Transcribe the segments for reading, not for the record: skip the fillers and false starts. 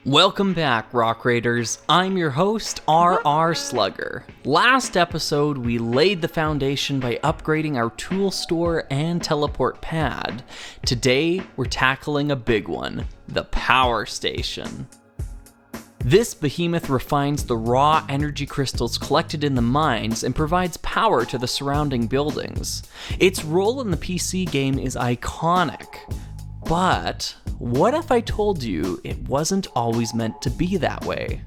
Welcome back, Rock Raiders. I'm your host, R.R. Slugger. Last episode, we laid the foundation by upgrading our tool store and teleport pad. Today, we're tackling a big one, the power station. This behemoth refines the raw energy crystals collected in the mines and provides power to the surrounding buildings. Its role in the PC game is iconic. But what if I told you it wasn't always meant to be that way?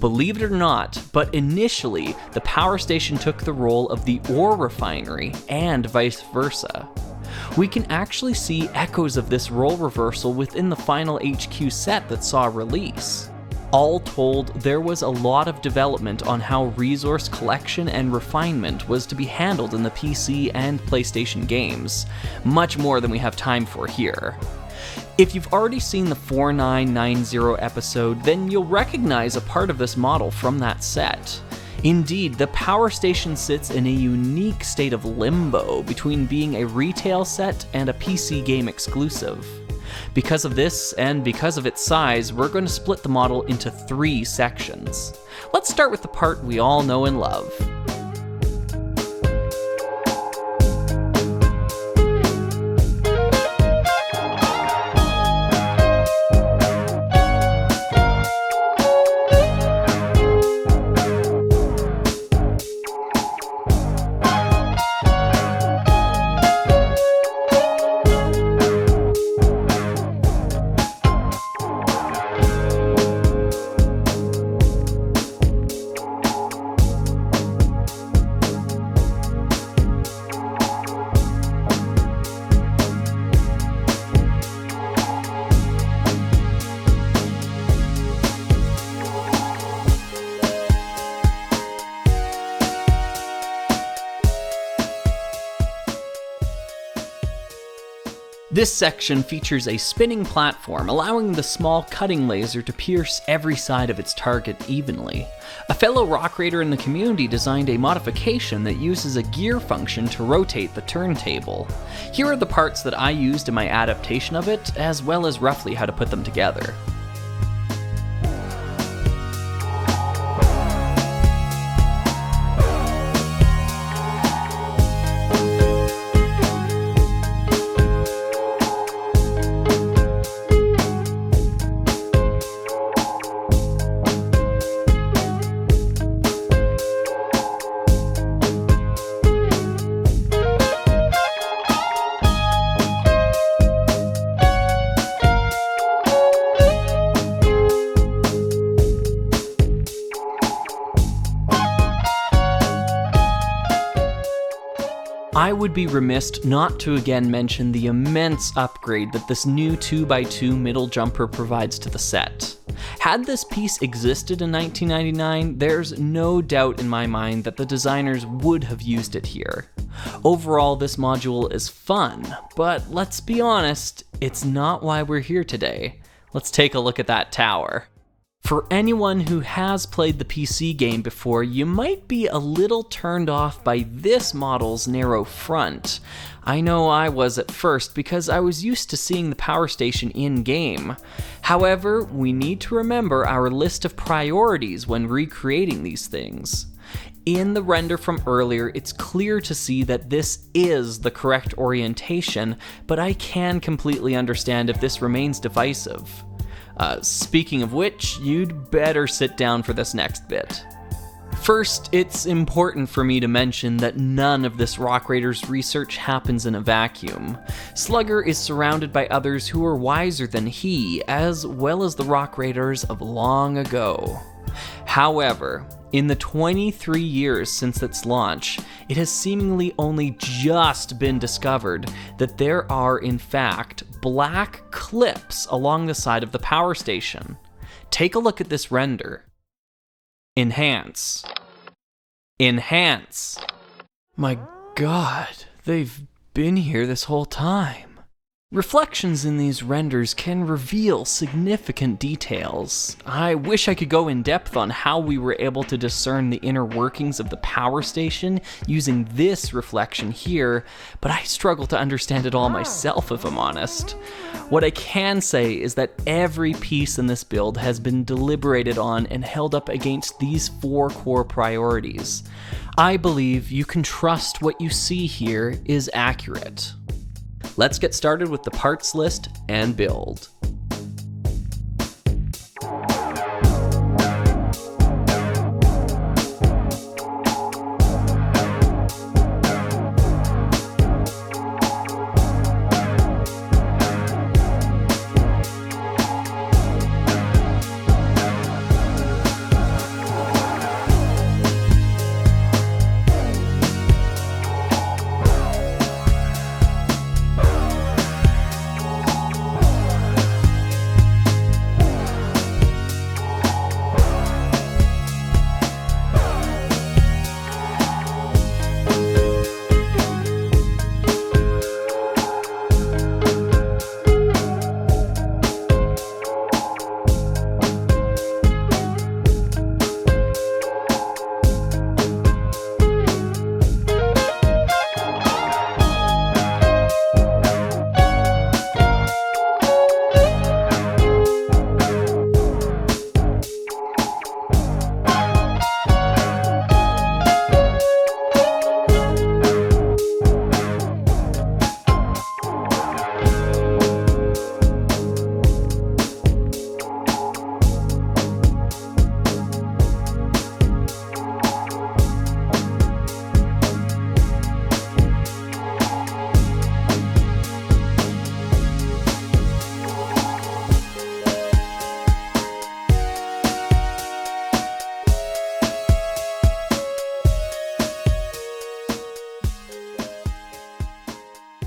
Believe it or not, but initially, the power station took the role of the ore refinery and vice versa. We can actually see echoes of this role reversal within the final HQ set that saw release. All told, there was a lot of development on how resource collection and refinement was to be handled in the PC and PlayStation games, much more than we have time for here. If you've already seen the 4990 episode, then you'll recognize a part of this model from that set. Indeed, the power station sits in a unique state of limbo between being a retail set and a PC game exclusive. Because of this, and because of its size, we're going to split the model into 3 sections. Let's start with the part we all know and love. This section features a spinning platform, allowing the small cutting laser to pierce every side of its target evenly. A fellow Rock Raider in the community designed a modification that uses a gear function to rotate the turntable. Here are the parts that I used in my adaptation of it, as well as roughly how to put them together. I would be remiss not to again mention the immense upgrade that this new 2x2 middle jumper provides to the set. Had this piece existed in 1999, there's no doubt in my mind that the designers would have used it here. Overall, this module is fun, but let's be honest, it's not why we're here today. Let's take a look at that tower. For anyone who has played the PC game before, you might be a little turned off by this model's narrow front. I know I was at first because I was used to seeing the power station in-game. However, we need to remember our list of priorities when recreating these things. In the render from earlier, it's clear to see that this is the correct orientation, but I can completely understand if this remains divisive. Speaking of which, you'd better sit down for this next bit. First, it's important for me to mention that none of this Rock Raiders research happens in a vacuum. Slugger is surrounded by others who are wiser than he, as well as the Rock Raiders of long ago. However, in the 23 years since its launch, it has seemingly only just been discovered that there are, in fact, black clips along the side of the power station. Take a look at this render. Enhance. Enhance. My God, they've been here this whole time. Reflections in these renders can reveal significant details. I wish I could go in depth on how we were able to discern the inner workings of the power station using this reflection here, but I struggle to understand it all myself if I'm honest. What I can say is that every piece in this build has been deliberated on and held up against these 4 core priorities. I believe you can trust what you see here is accurate. Let's get started with the parts list and build.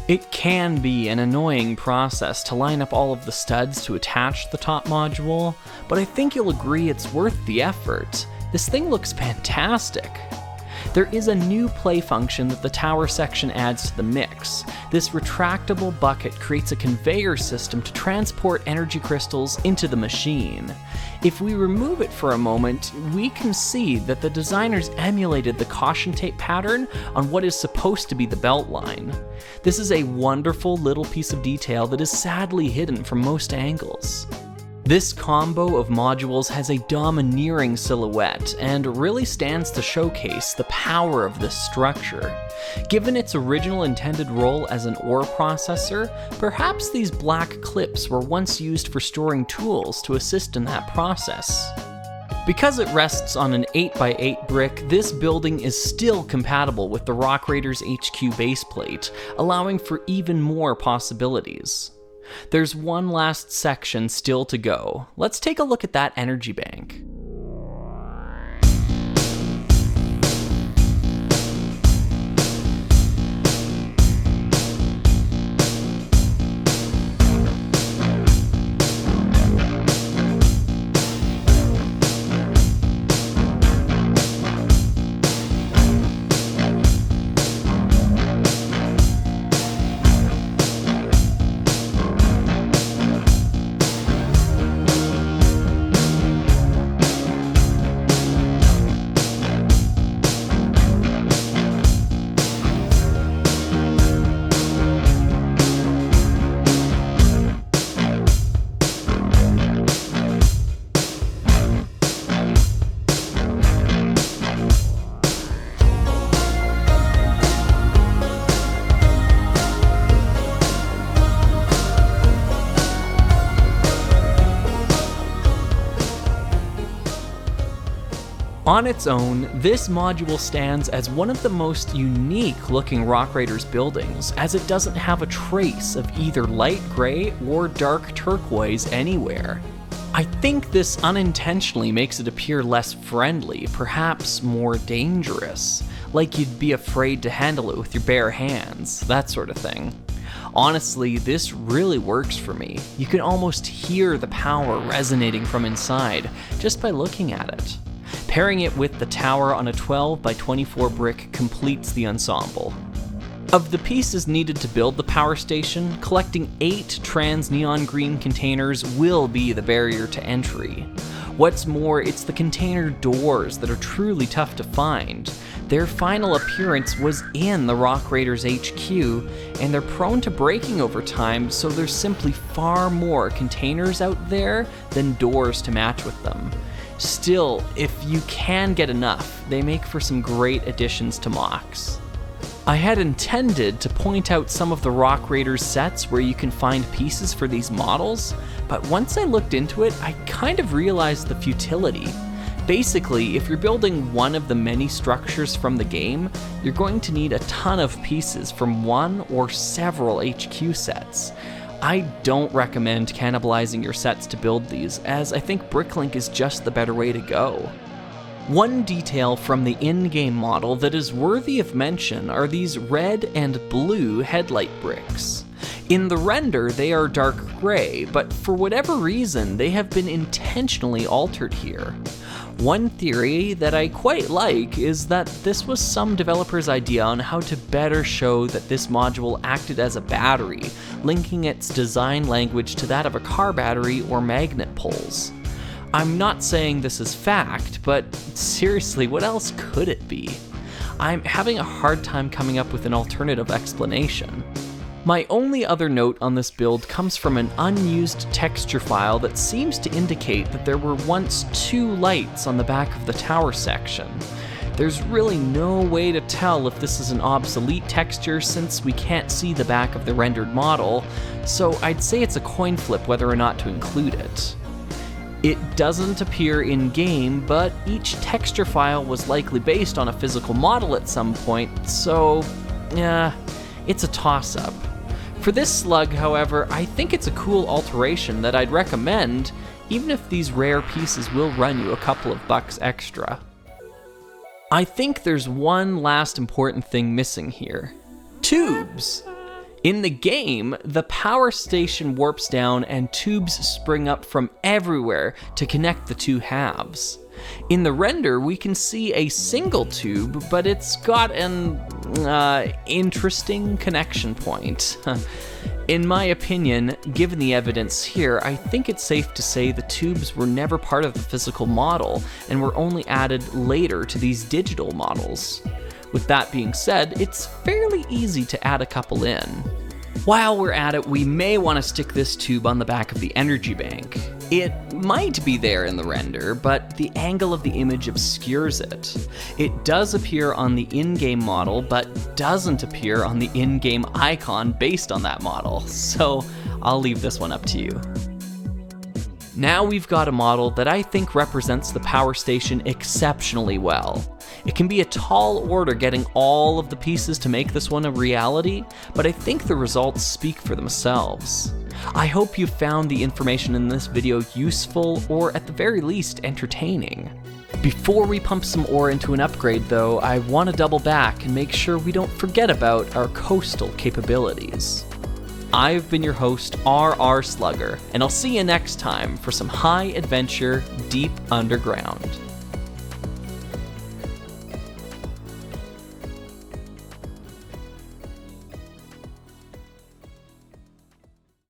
It can be an annoying process to line up all of the studs to attach the top module, but I think you'll agree it's worth the effort. This thing looks fantastic. There is a new play function that the tower section adds to the mix. This retractable bucket creates a conveyor system to transport energy crystals into the machine. If we remove it for a moment, we can see that the designers emulated the caution tape pattern on what is supposed to be the belt line. This is a wonderful little piece of detail that is sadly hidden from most angles. This combo of modules has a domineering silhouette and really stands to showcase the power of this structure. Given its original intended role as an ore processor, perhaps these black clips were once used for storing tools to assist in that process. Because it rests on an 8x8 brick, this building is still compatible with the Rock Raiders HQ baseplate, allowing for even more possibilities. There's one last section still to go. Let's take a look at that energy bank. On its own, this module stands as one of the most unique looking Rock Raiders buildings, as it doesn't have a trace of either light gray or dark turquoise anywhere. I think this unintentionally makes it appear less friendly, perhaps more dangerous, like you'd be afraid to handle it with your bare hands, that sort of thing. Honestly, this really works for me. You can almost hear the power resonating from inside just by looking at it. Pairing it with the tower on a 12 by 24 brick completes the ensemble. Of the pieces needed to build the power station, collecting 8 trans neon green containers will be the barrier to entry. What's more, it's the container doors that are truly tough to find. Their final appearance was in the Rock Raiders HQ, and they're prone to breaking over time, so there's simply far more containers out there than doors to match with them. Still, if you can get enough, they make for some great additions to mocks. I had intended to point out some of the Rock Raiders sets where you can find pieces for these models, but once I looked into it, I kind of realized the futility. Basically, if you're building one of the many structures from the game, you're going to need a ton of pieces from one or several HQ sets. I don't recommend cannibalizing your sets to build these, as I think Bricklink is just the better way to go. One detail from the in-game model that is worthy of mention are these red and blue headlight bricks. In the render, they are dark gray, but for whatever reason, they have been intentionally altered here. One theory that I quite like is that this was some developer's idea on how to better show that this module acted as a battery, linking its design language to that of a car battery or magnet poles. I'm not saying this is fact, but seriously, what else could it be? I'm having a hard time coming up with an alternative explanation. My only other note on this build comes from an unused texture file that seems to indicate that there were once 2 lights on the back of the tower section. There's really no way to tell if this is an obsolete texture since we can't see the back of the rendered model, so I'd say it's a coin flip whether or not to include it. It doesn't appear in-game, but each texture file was likely based on a physical model at some point, so yeah, it's a toss-up. For this slug, however, I think it's a cool alteration that I'd recommend, even if these rare pieces will run you a couple of bucks extra. I think there's one last important thing missing here. Tubes! In the game, the power station warps down and tubes spring up from everywhere to connect the 2 halves. In the render, we can see a single tube, but it's got an interesting connection point. In my opinion, given the evidence here, I think it's safe to say the tubes were never part of the physical model and were only added later to these digital models. With that being said, it's fairly easy to add a couple in. While we're at it, we may want to stick this tube on the back of the energy bank. It might be there in the render, but the angle of the image obscures it. It does appear on the in-game model, but doesn't appear on the in-game icon based on that model, so I'll leave this one up to you. Now we've got a model that I think represents the power station exceptionally well. It can be a tall order getting all of the pieces to make this one a reality, but I think the results speak for themselves. I hope you found the information in this video useful or at the very least entertaining. Before we pump some ore into an upgrade though, I want to double back and make sure we don't forget about our coastal capabilities. I've been your host, RR Slugger, and I'll see you next time for some high adventure deep underground.